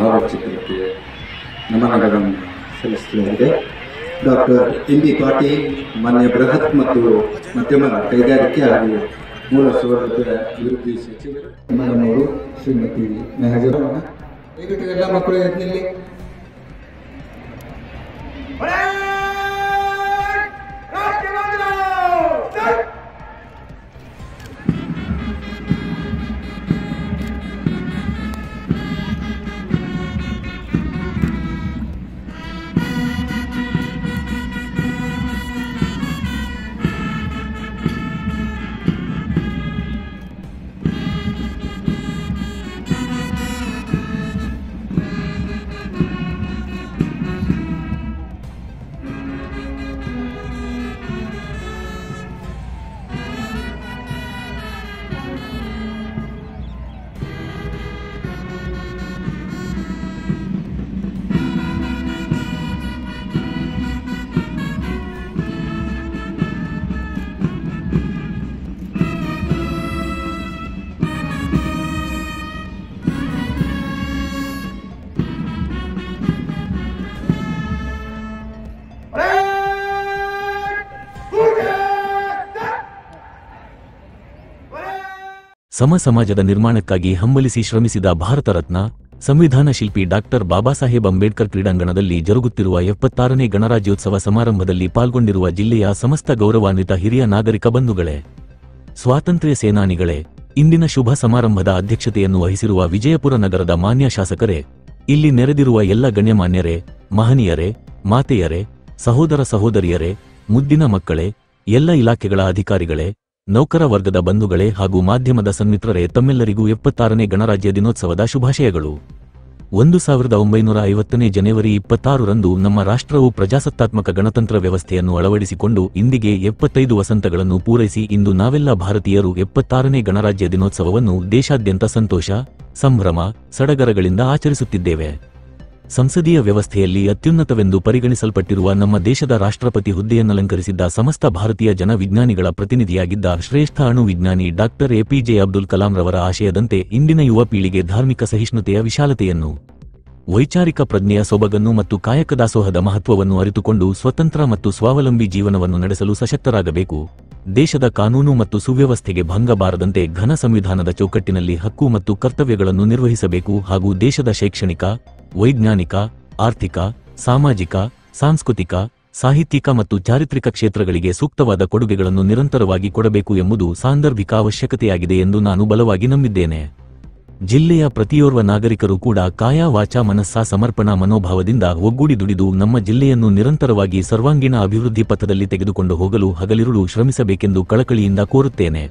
ಭಾವಚಿತ್ರಕ್ಕೆ ನಮನಗಳನ್ನು ಸಲ್ಲಿಸಲಾಗಿದೆ. Doctor MB. ಪಾಟೀಲ್ ಮಾನ್ಯ ಬೃಹತ್ ಮತ್ತು ಮಧ್ಯಮ ಕೈಗಾರಿಕೆ ಹಾಗೂ ಮೂಲಸೌಲಭ್ಯ ಅಭಿವೃದ್ಧಿ ಸಚಿವರು ಮೇಡಮ್ ಅವರು, ಶ್ರೀಮತಿ ಮೆಹಜರವನ್ನ ದಯವಿಟ್ಟು ಎಲ್ಲ ಮಕ್ಕಳು ಎದ್ದಲ್ಲಿ. ಸಮ ಸಮಾಜದ ನಿರ್ಮಾಣಕ್ಕಾಗಿ ಹಂಬಲಿಸಿ ಶ್ರಮಿಸಿದ ಭಾರತ ರತ್ನ ಸಂವಿಧಾನ ಶಿಲ್ಪಿ ಡಾಕ್ಟರ್ ಬಾಬಾ ಸಾಹೇಬ್ ಅಂಬೇಡ್ಕರ್ ಕ್ರೀಡಾಂಗಣದಲ್ಲಿ ಜರುಗುತ್ತಿರುವ 76ನೇ ಗಣರಾಜ್ಯೋತ್ಸವ ಸಮಾರಂಭದಲ್ಲಿ ಪಾಲ್ಗೊಂಡಿರುವ ಜಿಲ್ಲೆಯ ಸಮಸ್ತ ಗೌರವಾನ್ವಿತ ಹಿರಿಯ ನಾಗರಿಕ ಬಂಧುಗಳೇ, ಸ್ವಾತಂತ್ರ್ಯ ಸೇನಾನಿಗಳೇ, ಇಂದಿನ ಶುಭ ಸಮಾರಂಭದ ಅಧ್ಯಕ್ಷತೆಯನ್ನು ವಹಿಸಿರುವ ವಿಜಯಪುರ ನಗರದ ಮಾನ್ಯ ಶಾಸಕರೇ, ಇಲ್ಲಿ ನೆರೆದಿರುವ ಎಲ್ಲ ಗಣ್ಯಮಾನ್ಯರೇ, ಮಹನೀಯರೇ, ಮಾತೆಯರೇ, ಸಹೋದರ ಸಹೋದರಿಯರೇ, ಮುದ್ದಿನ ಮಕ್ಕಳೇ, ಎಲ್ಲ ಇಲಾಖೆಗಳ ಅಧಿಕಾರಿಗಳೇ, ನೌಕರ ವರ್ಗದ ಬಂಧುಗಳೇ ಹಾಗೂ ಮಾಧ್ಯಮದ ಸನ್ಮಿತ್ರರೇ, ತಮ್ಮೆಲ್ಲರಿಗೂ 76ನೇ ಗಣರಾಜ್ಯ ದಿನೋತ್ಸವದ ಶುಭಾಶಯಗಳು. 1950ನೇ ಜನವರಿ 26ರಂದು ನಮ್ಮ ರಾಷ್ಟ್ರವು ಪ್ರಜಾಸತ್ತಾತ್ಮಕ ಗಣತಂತ್ರ ವ್ಯವಸ್ಥೆಯನ್ನು ಅಳವಡಿಸಿಕೊಂಡು ಇಂದಿಗೆ 75 ವಸಂತಗಳನ್ನು ಪೂರೈಸಿ ಇಂದು ನಾವೆಲ್ಲ ಭಾರತೀಯರು 76ನೇ ಗಣರಾಜ್ಯ ದಿನೋತ್ಸವವನ್ನು ದೇಶಾದ್ಯಂತ ಸಂತೋಷ, ಸಂಭ್ರಮ, ಸಡಗರಗಳಿಂದ ಆಚರಿಸುತ್ತಿದ್ದೇವೆ. ಸಂಸದೀಯ ವ್ಯವಸ್ಥೆಯಲ್ಲಿ ಅತ್ಯುನ್ನತವೆಂದು ಪರಿಗಣಿಸಲ್ಪಟ್ಟಿರುವ ನಮ್ಮ ದೇಶದ ರಾಷ್ಟ್ರಪತಿ ಹುದ್ದೆಯನ್ನಲಂಕರಿಸಿದ್ದ ಸಮಸ್ತ ಭಾರತೀಯ ಜನ ವಿಜ್ಞಾನಿಗಳ ಪ್ರತಿನಿಧಿಯಾಗಿದ್ದ ಶ್ರೇಷ್ಠ ಅಣು ವಿಜ್ಞಾನಿ ಡಾಕ್ಟರ್ ಎಪಿಜೆ ಅಬ್ದುಲ್ ಕಲಾಂರವರ ಆಶಯದಂತೆ ಇಂದಿನ ಯುವ ಪೀಳಿಗೆ ಧಾರ್ಮಿಕ ಸಹಿಷ್ಣುತೆಯ ವಿಶಾಲತೆಯನ್ನು, ವೈಚಾರಿಕ ಪ್ರಜ್ಞೆಯ ಸೊಬಗನ್ನು ಮತ್ತು ಕಾಯಕದಾಸೋಹದ ಮಹತ್ವವನ್ನು ಅರಿತುಕೊಂಡು ಸ್ವತಂತ್ರ ಮತ್ತು ಸ್ವಾವಲಂಬಿ ಜೀವನವನ್ನು ನಡೆಸಲು ಸಶಕ್ತರಾಗಬೇಕು. ದೇಶದ ಕಾನೂನು ಮತ್ತು ಸುವ್ಯವಸ್ಥೆಗೆ ಭಂಗ ಬಾರದಂತೆ ಘನ ಸಂವಿಧಾನದ ಚೌಕಟ್ಟಿನಲ್ಲಿ ಹಕ್ಕು ಮತ್ತು ಕರ್ತವ್ಯಗಳನ್ನು ನಿರ್ವಹಿಸಬೇಕು ಹಾಗೂ ದೇಶದ ಶೈಕ್ಷಣಿಕ, ವೈಜ್ಞಾನಿಕ, ಆರ್ಥಿಕ, ಸಾಮಾಜಿಕ, ಸಾಂಸ್ಕೃತಿಕ, ಸಾಹಿತ್ಯಿಕ ಮತ್ತು ಚಾರಿತ್ರಿಕ ಕ್ಷೇತ್ರಗಳಿಗೆ ಸೂಕ್ತವಾದ ಕೊಡುಗೆಗಳನ್ನು ನಿರಂತರವಾಗಿ ಕೊಡಬೇಕು ಎಂಬುದು ಸಾಂದರ್ಭಿಕ ಅವಶ್ಯಕತೆಯಾಗಿದೆ ಎಂದು ನಾನು ಬಲವಾಗಿ ನಂಬಿದ್ದೇನೆ. ಜಿಲ್ಲೆಯ ಪ್ರತಿಯೋರ್ವ ನಾಗರಿಕರು ಕೂಡ ಕಾಯ ವಾಚ ಮನಸ್ಸ ಸಮರ್ಪಣಾ ಮನೋಭಾವದಿಂದ ಒಗ್ಗೂಡಿ ದುಡಿದು ನಮ್ಮ ಜಿಲ್ಲೆಯನ್ನು ನಿರಂತರವಾಗಿ ಸರ್ವಾಂಗೀಣ ಅಭಿವೃದ್ಧಿ ಪಥದಲ್ಲಿ ತೆಗೆದುಕೊಂಡು ಹೋಗಲು ಹಗಲಿರುಳು ಶ್ರಮಿಸಬೇಕೆಂದು ಕಳಕಳಿಯಿಂದ ಕೋರುತ್ತೇನೆ.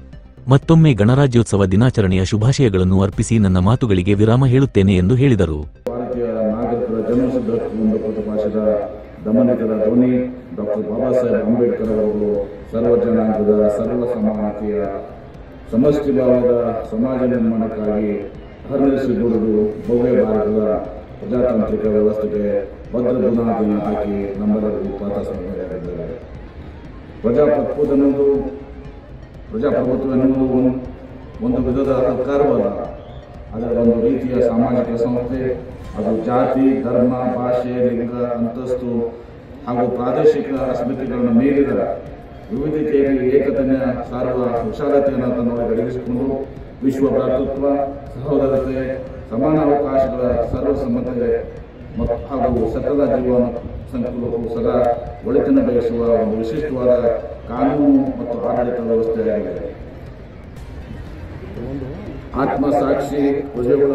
ಮತ್ತೊಮ್ಮೆ ಗಣರಾಜ್ಯೋತ್ಸವ ದಿನಾಚರಣೆಯ ಶುಭಾಶಯಗಳನ್ನು ಅರ್ಪಿಸಿ ನನ್ನ ಮಾತುಗಳಿಗೆ ವಿರಾಮ ಹೇಳುತ್ತೇನೆ ಎಂದು ಹೇಳಿದರು. ಭಾರತೀಯ ನಾಗರಿಕರ ಜನ್ಮಸಿದ್ಧತ್ವವನ್ನು ಪ್ರತಿಪಾದಿಸಿದ ದಮನಿತರ ಧ್ವನಿ ಡಾಕ್ಟರ್ ಬಾಬಾ ಸಾಹೇಬ್ ಅಂಬೇಡ್ಕರ್ ಅವರು ಸರ್ವಜನಾಂಗದ ಸರ್ವ ಸಮಾನತೆಯ ಸಮಷ್ಟಿ ಭಾವದ ಸಮಾಜ ನಿರ್ಮಾಣಕ್ಕಾಗಿ ಹರಣಿಸಿ ದುಡಿದು ಭವ್ಯ ಭಾರತದ ಪ್ರಜಾತಾಂತ್ರಿಕ ವ್ಯವಸ್ಥೆಗೆ ಭದ್ರ ಬುನಾದಿಯನ್ನು ಹಾಕಿ ನಮ್ಮೆಲ್ಲರಿಗೂ ಪಾತ್ರರಾಗಿದ್ದಾರೆ. ಪ್ರಜಾಪ್ರಭುತ್ವ ಎನ್ನುವುದು ಒಂದು ವಿಧದ ಅಧಿಕಾರವಲ್ಲ, ಅದರ ಒಂದು ರೀತಿಯ ಸಾಮಾಜಿಕ ಸಂಸ್ಥೆ. ಅದು ಜಾತಿ, ಧರ್ಮ, ಭಾಷೆ, ಲಿಂಗ, ಅಂತಸ್ತು ಹಾಗೂ ಪ್ರಾದೇಶಿಕ ಅಸ್ಮಿತೆಗಳನ್ನು ಮೀರಿದ ವಿವಿಧತೆಯಲ್ಲಿ ಏಕತೆಯ ಸಾರುವ ವಿಶಾಲತೆಯನ್ನು ತನ್ನೊಳಗೆ ಅಡಗಿಸಿಕೊಂಡು ವಿಶ್ವ ಭ್ರಾತೃತ್ವ, ಸಹೋದರತೆ, ಸಮಾನ ಅವಕಾಶಗಳ ಸರ್ವಸಮ್ಮತೆ ಹಾಗೂ ಸಕಲ ಜೀವನ ಸಂಕುಲಕ್ಕೂ ಸದಾ ಒಳಿತನ್ನು ಬಯಸುವ ಒಂದು ವಿಶಿಷ್ಟವಾದ ಕಾನೂನು ಮತ್ತು ಆಡಳಿತ ವ್ಯವಸ್ಥೆಯಾಗಿದೆ. ಆತ್ಮಸಾಕ್ಷಿ ಪ್ರಜೆಗಳ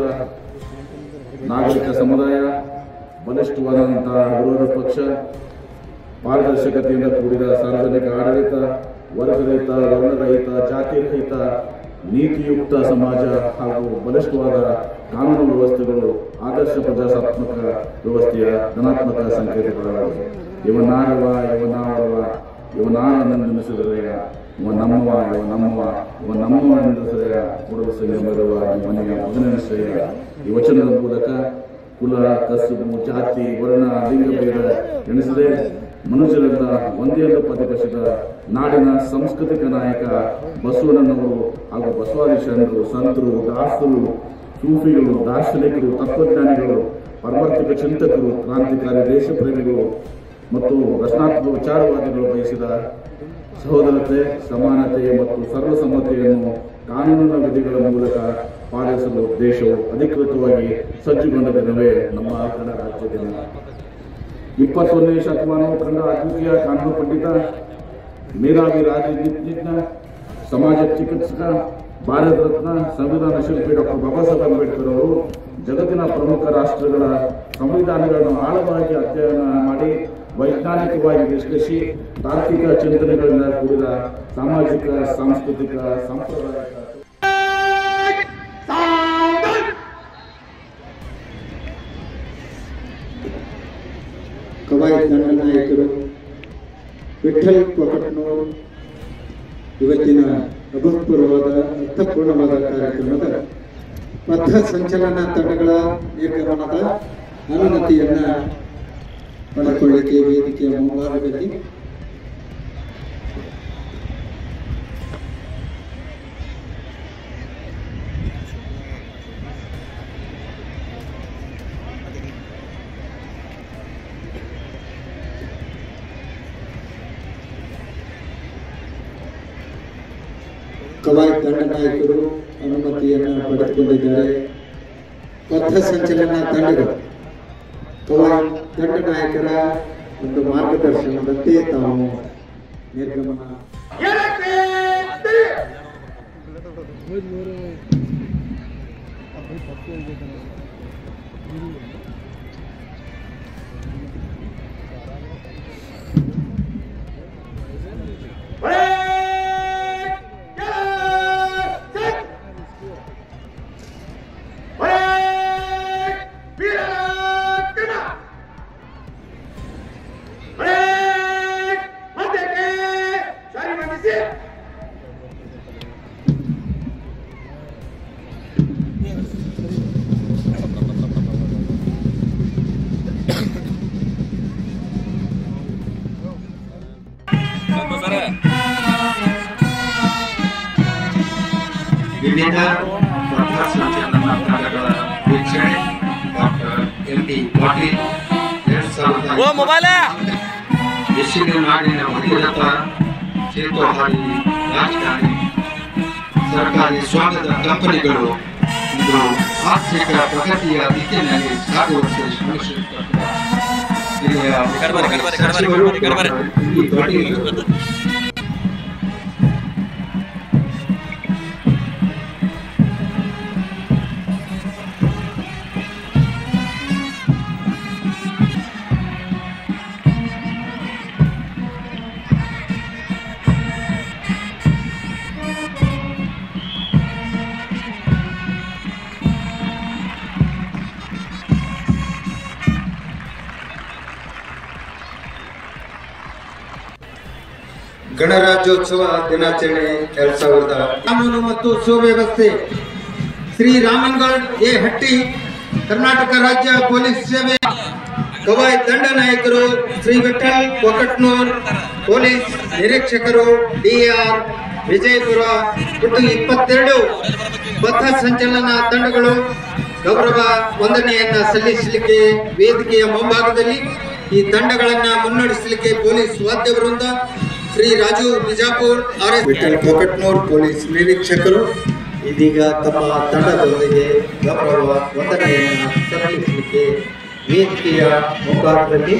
ನಾಗರಿಕ ಸಮುದಾಯ, ಬಲಿಷ್ಠವಾದಂತಹ ವಿರೋಧ ಪಕ್ಷ, ಪಾರದರ್ಶಕತೆಯಿಂದ ಕೂಡಿದ ಸಾರ್ವಜನಿಕ ಆಡಳಿತ, ವರ್ಗರಹಿತ, ವರ್ಣರಹಿತ, ಜಾತಿರಹಿತ, ನೀತಿಯುಕ್ತ ಸಮಾಜ ಹಾಗೂ ಬಲಿಷ್ಠವಾದ ಕಾನೂನು ವ್ಯವಸ್ಥೆಗಳು ಆದರ್ಶ ಪ್ರಜಾಸತ್ತಾತ್ಮಕ ವ್ಯವಸ್ಥೆಯ ಧನಾತ್ಮಕ ಸಂಕೇತಗಳಾಗಿವೆ. ಇವನಾರವ, ಇವನಾವರವ, ಇವನಾನೆಂದೆನಿಸಿದರೆ ಇವ ನಮ್ಮವ, ಇವ ನಮ್ಮವ, ಇವ ನಮ್ಮವ ಎಂದೆನಿಸಿದರೆ ಕೂಡಲ ಸಂಗಮರುವ ಮನೆಯ ಮಗನೆನಿಸಿದರೆ ಈ ವಚನದ ಮೂಲಕ ಕುಲ, ಕಸುಬು, ಜಾತಿ, ವರ್ಣ, ಲಿಂಗಭೇದ ಎಣಿಸದೆ ಮನುಷ್ಯರೆಲ್ಲ ಒಂದೇ ಎಂದು ಪ್ರತಿಪಾದಿಸಿದ ನಾಡಿನ ಸಾಂಸ್ಕೃತಿಕ ನಾಯಕ ಬಸವಣ್ಣನವರು ಹಾಗೂ ಬಸವಾದಿ ಶರಣರು, ಸಂತರು, ದಾಸರು, ಸೂಫಿಗಳು, ದಾರ್ಶನಿಕರು, ತತ್ವಜ್ಞಾನಿಗಳು ಪರವರ್ತಿಕ ಚಿಂತಕರು, ಕ್ರಾಂತಿಕಾರಿ ದೇಶಪ್ರೇಮಿಗಳು ಮತ್ತು ರಚನಾತ್ಮಕ ವಿಚಾರವಾದಿಗಳು ಬಯಸಿದ ಸಹೋದರತೆ, ಸಮಾನತೆ ಮತ್ತು ಸರ್ವಸಮ್ಮತೆಯನ್ನು ಕಾನೂನಿನ ವಿಧಿಗಳ ಮೂಲಕ ಪಾಲಿಸಲು ದೇಶವು ಅಧಿಕೃತವಾಗಿ ಸಜ್ಜುಗೊಂಡ ದಿನವೇ ನಮ್ಮ ಗಣರಾಜ್ಯ ದಿನ. 21ನೇ ಶತಮಾನವು ಕಂಡ ಅದ್ವಿತೀಯ ಕಾನೂನು ಪಂಡಿತ, ಮೇಧಾವಿ ರಾಜನೀತಿಜ್ಞ, ಸಮಾಜ ಚಿಕಿತ್ಸಕ, ಭಾರತ ರತ್ನ, ಸಂವಿಧಾನ ಶಿಲ್ಪಿ ಡಾಕ್ಟರ್ ಬಾಬಾ ಸಾಹೇಬ್ ಅಂಬೇಡ್ಕರ್ ಅವರು ಜಗತ್ತಿನ ಪ್ರಮುಖ ರಾಷ್ಟ್ರಗಳ ಸಂವಿಧಾನಗಳನ್ನು ಆಳವಾಗಿ ಅಧ್ಯಯನ ಮಾಡಿ ವೈಜ್ಞಾನಿಕವಾಗಿ ವಿಶ್ಲೇಷಿಸಿ ತಾರ್ಕಿಕ ಚಿಂತನೆಗಳಿಂದ ಕೂಡಿದ ಸಾಮಾಜಿಕ, ಸಾಂಸ್ಕೃತಿಕ, ಸಾಂಪ್ರದಾಯಿಕ ಕವಾಯತ್ ದಂಡನಾಯಕರು ವಿಠಲ್ ಕೊಕಟ್ನೂರ್ ಇವತ್ತಿನ ಅಭೂತಪೂರ್ವವಾದ ಅರ್ಥಪೂರ್ಣವಾದ ಕಾರ್ಯಕ್ರಮದ ಪಥ ಸಂಚಲನ ತಂಡಗಳ ನಿರ್ಗಮನದ ಅನುಮತಿಯನ್ನ ಪಡೆದುಕೊಳ್ಳಿಕ್ಕೆ ವೇದಿಕೆಯ ಮುಂಭಾಗದಲ್ಲಿ ಕವಾಯತ್ ದಂಡನಾಯಕರು ಅನುಮತಿಯನ್ನು ಪಡೆದುಕೊಂಡಿದ್ದಾರೆ. ಪಥ ಸಂಚಲನ ತಂಡಗಳು ಕವಾಯತ್ ದಂಡನಾಯಕರ ಒಂದು ಮಾರ್ಗದರ್ಶನದಂತೆ ತಾವು ನಿರ್ಗಮನ ವಿವಿಧ ಪಥ ಸಂಚಲನ ತಂಡಗಳ ವೀಕ್ಷಣೆ ಡಾಕ್ಟರ್ ಎಂ.ಡಿ. ಪಾಟೀಲ್ 2000 ಯಶಸ್ವಿ ನಾಡಿನ ಅಧಿರಥ ಚೇತೋಹಾರಿ ರಾಜಕಾರಣಿ ಸರ್ಕಾರಿ ಸ್ವಾಮ್ಯದ ಕಂಪನಿಗಳು ಇಂದು ಆರ್ಥಿಕ ಪ್ರಗತಿಯ ದಿಕ್ಕಿನಲ್ಲಿ ಸಾಗುವಂತೆ ಶ್ರಮಿಸುತ್ತಿದ್ದಾರೆ. ಗಣರಾಜ್ಯೋತ್ಸವ ದಿನಾಚರಣೆ 2000 ಕಾನೂನು ಮತ್ತು ಸುವ್ಯವಸ್ಥೆ ಶ್ರೀ ರಾಮನ್ಗಢ್ ಎ ಹಟ್ಟಿ ಕರ್ನಾಟಕ ರಾಜ್ಯ ಪೊಲೀಸ್ ಸೇವೆ ಕವಾಯತ್ ದಂಡನಾಯಕರು ಶ್ರೀ ವಿಠಲ್ ಕೊಕಟ್ನೂರ್ ಪೊಲೀಸ್ ನಿರೀಕ್ಷಕರು ಡಿಆರ್ ವಿಜಯಪುರ ಒಟ್ಟು 22 ಪಥ ಸಂಚಲನ ತಂಡಗಳು ಗೌರವ ವಂದನೆಯನ್ನ ಸಲ್ಲಿಸಲಿಕ್ಕೆ ವೇದಿಕೆಯ ಮುಂಭಾಗದಲ್ಲಿ ಈ ತಂಡಗಳನ್ನ ಮುನ್ನಡೆಸಲಿಕ್ಕೆ ಪೊಲೀಸ್ ವಾದ್ಯ ವೃಂದ ಶ್ರೀ ರಾಜು ಬಿಜಾಪುರ್ ವಿಠಲ್ ಕೊಕಟ್ನೂರ್ ಪೊಲೀಸ್ ನಿರೀಕ್ಷಕರು ಇದೀಗ ತಮ್ಮ ತಂಡದೊಂದಿಗೆ ಗೌರವ ವಂದನೆಯನ್ನು ಸಲ್ಲಿಸಲಿಕ್ಕೆ ವೇದಿಕೆಯ ಮುಂಭಾಗದಲ್ಲಿ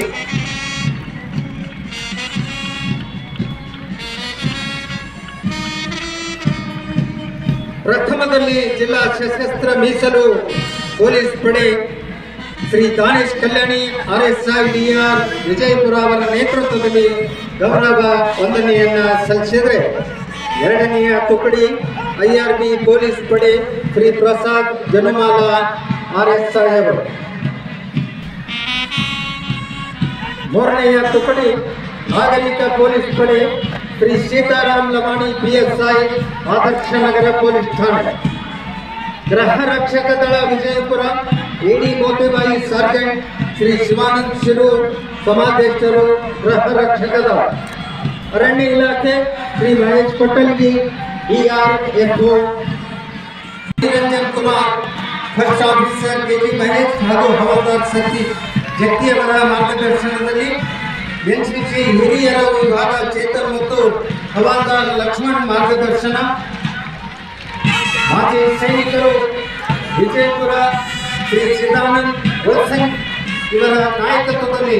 ಪ್ರಥಮದಲ್ಲಿ ಜಿಲ್ಲಾ ಸಶಸ್ತ್ರ ಮೀಸಲು ಪೊಲೀಸ್ ಪಡೆ ಶ್ರೀ ದಾನೇಶ್ ಕಲ್ಯಾಣಿ RSI DR ವಿಜಯಪುರ ಅವರ ನೇತೃತ್ವದಲ್ಲಿ ಗೌರವ ವಂದನೆಯನ್ನ ಸಲ್ಲಿಸಿದರೆ, ಎರಡನೆಯ ತುಕಡಿ IRB ಪೊಲೀಸ್ ಪಡೆ ಶ್ರೀ ಪ್ರಸಾದ್ ಜನುಮಾಲ RSI ಅವರು, ಮೂರನೆಯ ತುಕಡಿ ನಾಗರಿಕ ಪೊಲೀಸ್ ಪಡೆ ಶ್ರೀ ಸೀತಾರಾಮ್ ಲಮಾಣಿ PSI ಆದರ್ಶ ನಗರ ಪೊಲೀಸ್ ಠಾಣೆ, ಗೃಹ ರಕ್ಷಕ ದಳ ವಿಜಯಪುರ AD ಮೋತಿಬಾಯಿ ಸಾರ್ಜೆಂಟ್ ಶ್ರೀ ಶಿವಾನಂದ್ ಶಿರೂರ್ ಸಮಾದೇಶರು ಗೃಹ ರಕ್ಷಕ ದಳ, ಅರಣ್ಯ ಇಲಾಖೆ ಶ್ರೀ ಮಹೇಶ್ ಪಟೇಲ್ಗಿ DRFO, Niranjan Kumar first officer KG Mahesh ಹಾಗೂ ಹವಾಲ್ದಾರ್ ಸತಿ ಜಗ್ತಿಯವರ ಮಾರ್ಗದರ್ಶನದಲ್ಲಿ ಎನ್ಸಿಸಿ ಹಿರಿಯರ ವಿಭಾಗ ಚೇತನ್ ಮತ್ತು ಹವಾಲ್ದಾರ್ ಲಕ್ಷ್ಮಣ್ ಮಾರ್ಗದರ್ಶನ, ಮಾಜಿ ಸೈನಿಕರು ವಿಜಯಪುರ ಶ್ರೀ ಚಿದಾನಂದ್ ಗೋಸಂಗ್ ಇವರ ನಾಯಕತ್ವದಲ್ಲಿ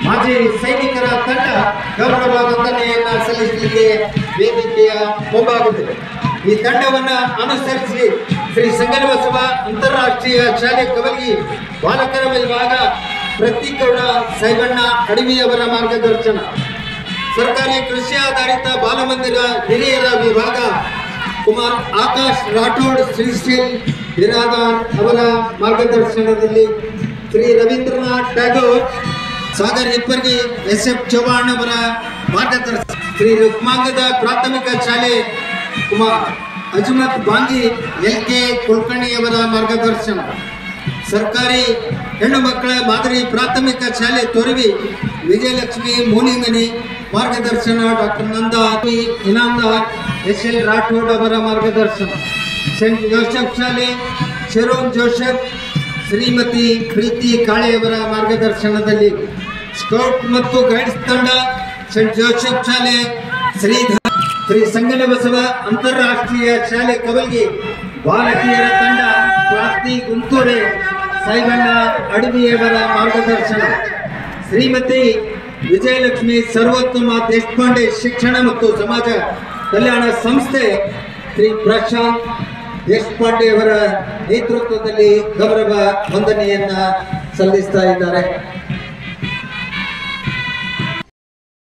ಮಾಜಿ ಸೈನಿಕರ ತಂಡ ಗೌರವ ವಂದನೆಯನ್ನ ಸಲ್ಲಿಸಲಿಕ್ಕೆ ವೇದಿಕೆಯ ಮುಂಭಾಗವಿದೆ. ಈ ತಂಡವನ್ನು ಅನುಸರಿಸಿ ಶ್ರೀ ಸಂಗನಬಸವ ಅಂತಾರಾಷ್ಟ್ರೀಯ ಶಾಲೆ ಕವಲ್ಗಿ ಬಾಲಕರ ವಿಭಾಗ ಪ್ರತೀಗೌಡ ಸೈಬಣ್ಣ ಅಡವಿಯವರ ಮಾರ್ಗದರ್ಶನ, ಸರ್ಕಾರಿ ಕೃಷಿ ಆಧಾರಿತ ಬಾಲಮಂದಿರ ಹಿರಿಯರ ವಿಭಾಗ ಕುಮಾರ್ ಆಕಾಶ್ ರಾಠೋಡ್ ಶ್ರೀಶೈಲ್ ಬಿರಾದಾರ್ ಅವರ ಮಾರ್ಗದರ್ಶನದಲ್ಲಿ ಶ್ರೀ ರವೀಂದ್ರನಾಥ್ ಟ್ಯಾಗೋರ್ ಸಾಗರ್ ಹಿಪ್ಪರ್ಗಿ SF ಚೌಹಾಣ್ ಅವರ ಮಾರ್ಗದರ್ಶನ, ಶ್ರೀ ರುಕ್ಮಾಂಗದ ಪ್ರಾಥಮಿಕ ಶಾಲೆ ಕುಮಾರ್ ಅಜ್ಮತ್ ಬಾಂಗಿ LK ಕುಲಕರ್ಣಿ ಅವರ ಮಾರ್ಗದರ್ಶನ, ಸರ್ಕಾರಿ ಹೆಣ್ಣು ಮಕ್ಕಳ ಮಾದರಿ ಪ್ರಾಥಮಿಕ ಶಾಲೆ ತೊರವಿ ವಿಜಯಲಕ್ಷ್ಮಿ ಮೂಲಿಮನಿ ಮಾರ್ಗದರ್ಶನ, ಡಾಕ್ಟರ್ ನಂದಾ ಇನಾಮದಾರ್ SL ರಾಠೋಡ್ ಅವರ ಮಾರ್ಗದರ್ಶನ, ಸೆಂಟ್ ಜೋಸೆಫ್ ಶಾಲೆ ಶರೋನ್ ಜೋಸೆಫ್ ಶ್ರೀಮತಿ ಪ್ರೀತಿ ಕಾಳೆಯವರ ಮಾರ್ಗದರ್ಶನದಲ್ಲಿ ಸ್ಕೌಟ್ ಮತ್ತು ಗೈಡ್ಸ್ ತಂಡ ಸೆಂಟ್ ಜೋಸೆಫ್ ಶಾಲೆ ಶ್ರೀ ಸಂಗನಬಸವ ಅಂತಾರಾಷ್ಟ್ರೀಯ ಶಾಲೆ ಕವಲ್ಗಿ ಬಾಲಕಿಯರ ತಂಡ ಪ್ರಾಪ್ತಿ ಗುಂತೂರೆ ಸೈಬಣ್ಣ ಅಡವಿಯವರ ಮಾರ್ಗದರ್ಶನ, ಶ್ರೀಮತಿ ವಿಜಯಲಕ್ಷ್ಮಿ ಸರ್ವೋತ್ತಮ ದೇಶಪಾಂಡೆ ಶಿಕ್ಷಣ ಮತ್ತು ಸಮಾಜ ಕಲ್ಯಾಣ ಸಂಸ್ಥೆ ಶ್ರೀ ಪ್ರಶಾಂತ್ ದೇಶಪಾಂಡೆ ಅವರ ನೇತೃತ್ವದಲ್ಲಿ ಗೌರವ ವಂದನೆಯನ್ನ ಸಲ್ಲಿಸ್ತಾ ಇದ್ದಾರೆ.